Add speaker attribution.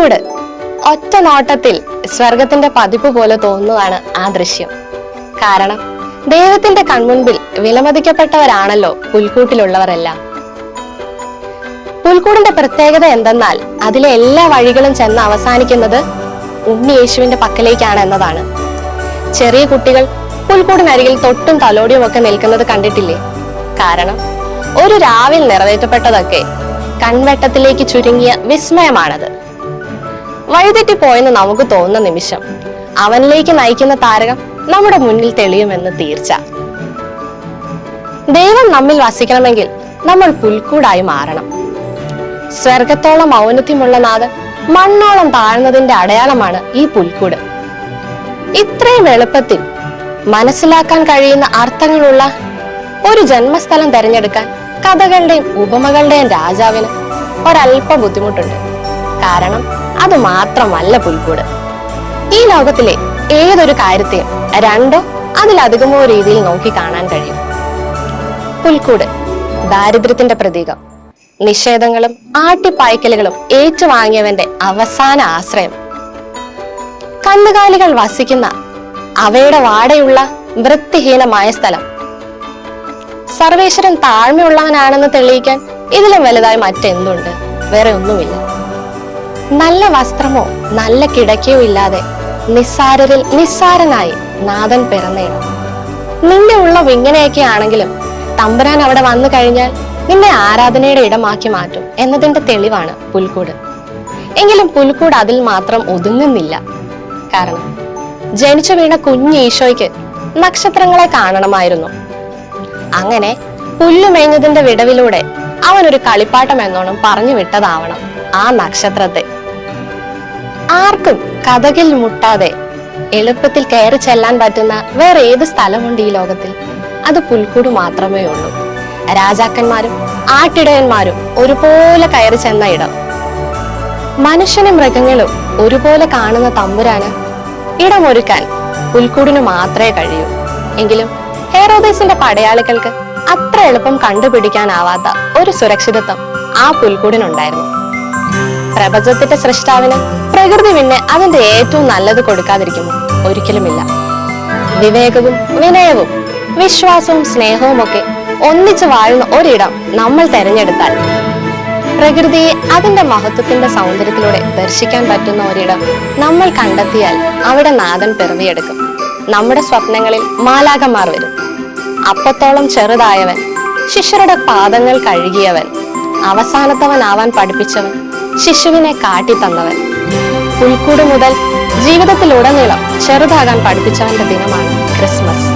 Speaker 1: പുൽക്കൂട്. ഒറ്റ നോട്ടത്തിൽ സ്വർഗത്തിന്റെ പതിപ്പ് പോലെ തോന്നുന്നതാണ് ആ ദൃശ്യം. കാരണം ദൈവത്തിന്റെ കൺമുൻപിൽ വിലമതിക്കപ്പെട്ടവരാണല്ലോ പുൽക്കൂട്ടിലുള്ളവരെല്ലാം. പുൽക്കൂടിന്റെ പ്രത്യേകത എന്തെന്നാൽ അതിലെ എല്ലാ വഴികളും ചെന്ന് അവസാനിക്കുന്നത് ഉണ്ണി യേശുവിന്റെ പക്കലേക്കാണ് എന്നതാണ്. ചെറിയ കുട്ടികൾ പുൽക്കൂടിനരികിൽ തൊട്ടും തലോടിയും ഒക്കെ നിൽക്കുന്നത് കണ്ടിട്ടില്ലേ? കാരണം ഒരു രാവിൽ നിറവേറ്റപ്പെട്ടതൊക്കെ കൺവെട്ടത്തിലേക്ക് ചുരുങ്ങിയ വിസ്മയമാണത്. വഴിതെറ്റിപ്പോയെന്ന് നമുക്ക് തോന്നുന്ന നിമിഷം അവനിലേക്ക് നയിക്കുന്ന താരകം നമ്മുടെ മുന്നിൽ തെളിയുമെന്ന് തീർച്ച. ദൈവം നമ്മിൽ വസിക്കണമെങ്കിൽ നമ്മൾ പുൽക്കൂടായി മാറണം. സ്വർഗത്തോളം ഔന്നത്യമുള്ള നാഥൻ മണ്ണോളം താഴ്ന്നതിന്റെ അടയാളമാണ് ഈ പുൽക്കൂട്. ഇത്രയും എളുപ്പത്തിൽ മനസ്സിലാക്കാൻ കഴിയുന്ന അർത്ഥങ്ങളുള്ള ഒരു ജന്മസ്ഥലം തിരഞ്ഞെടുക്കാൻ കഥകളുടെയും ഉപമകളുടെയും രാജാവിന് ഒരല്പ ബുദ്ധിമുട്ടുണ്ട്. കാരണം അത് മാത്രമല്ല പുൽക്കൂട്. ഈ ലോകത്തിലെ ഏതൊരു കാര്യത്തെയും രണ്ടോ അതിലധികമോ രീതിയിൽ നോക്കി കാണാൻ കഴിയും. പുൽക്കൂട് ദാരിദ്ര്യത്തിന്റെ പ്രതീകം, നിഷേധങ്ങളും ആട്ടിപ്പായ്ക്കലുകളും ഏറ്റുവാങ്ങിയവന്റെ അവസാന ആശ്രയം, കന്നുകാലികൾ വസിക്കുന്ന അവയുടെ വാടയുള്ള വൃത്തിഹീനമായ സ്ഥലം. സർവേശ്വരൻ താഴ്മയുള്ളവനാണെന്ന് തെളിയിക്കാൻ ഇതിലും വലുതായി മറ്റെന്തുണ്ട്? വേറെ ഒന്നുമില്ല. നല്ല വസ്ത്രമോ നല്ല കിടക്കയോ ഇല്ലാതെ നിസ്സാരരിൽ നിസ്സാരനായി നാഥൻ പിറന്നേണം. നിന്റെ ഉള്ളവ് ഇങ്ങനെയൊക്കെ ആണെങ്കിലും തമ്പുരാൻ അവിടെ വന്നു കഴിഞ്ഞാൽ നിന്നെ ആരാധനയുടെ ഇടമാക്കി മാറ്റും എന്നതിന്റെ തെളിവാണ് പുൽക്കൂട്. എങ്കിലും പുൽക്കൂട് അതിൽ മാത്രം ഒതുങ്ങുന്നില്ല. കാരണം ജനിച്ചു വീണ കുഞ്ഞ് ഈശോയ്ക്ക് നക്ഷത്രങ്ങളെ കാണണമായിരുന്നു. അങ്ങനെ പുല്ലുമേഞ്ഞതിന്റെ വിടവിലൂടെ അവനൊരു കളിപ്പാട്ടം എന്നോണം പറഞ്ഞു വിട്ടതാവണം ആ നക്ഷത്രത്തെ. ആർക്കും കഥകിൽ മുട്ടാതെ എളുപ്പത്തിൽ കയറി ചെല്ലാൻ പറ്റുന്ന വേറെ ഏത് സ്ഥലമുണ്ട് ഈ ലോകത്തിൽ? അത് പുൽക്കൂട് മാത്രമേ ഉള്ളൂ. രാജാക്കന്മാരും ആട്ടിടയന്മാരും ഒരുപോലെ കയറി ചെന്ന ഇടം. മനുഷ്യനും മൃഗങ്ങളും ഒരുപോലെ കാണുന്ന തമ്പുരാന് ഇടമൊരുക്കാൻ പുൽക്കൂടിന് മാത്രമേ കഴിയൂ. എങ്കിലും ഹെറോദേസിന്റെ പടയാളികൾക്ക് അത്ര എളുപ്പം കണ്ടുപിടിക്കാനാവാത്ത ഒരു സുരക്ഷിതത്വം ആ പുൽക്കൂടിനുണ്ടായിരുന്നു. പ്രപഞ്ചത്തിന്റെ സൃഷ്ടാവിന് പ്രകൃതി പിന്നെ അതിന്റെ ഏറ്റവും നല്ലത് കൊടുക്കാതിരിക്കുന്നു? ഒരിക്കലുമില്ല. വിവേകവും വിനയവും വിശ്വാസവും സ്നേഹവും ഒക്കെ ഒന്നിച്ചു വാഴുന്ന ഒരിടം നമ്മൾ തെരഞ്ഞെടുത്താൽ, പ്രകൃതിയെ അതിന്റെ മഹത്വത്തിന്റെ സൗന്ദര്യത്തിലൂടെ ദർശിക്കാൻ പറ്റുന്ന ഒരിടം നമ്മൾ കണ്ടെത്തിയാൽ അവിടെ നാഥൻ പിറവിയെടുക്കും. നമ്മുടെ സ്വപ്നങ്ങളിൽ മാലാഖമാർ വരും. അപ്പത്തോളം ചെറുതായവൻ, ശിഷ്യരുടെ പാദങ്ങൾ കഴുകിയവൻ, അവസാനത്തവനാവാൻ പഠിപ്പിച്ചവൻ, ശിശുവിനെ കാട്ടിത്തന്നവൻ, പുൽക്കൂട് മുതൽ ജീവിതത്തിലുടനീളം ചെറുതാകാൻ പഠിപ്പിച്ചവന്റെ ദിനമാണ് ക്രിസ്മസ്.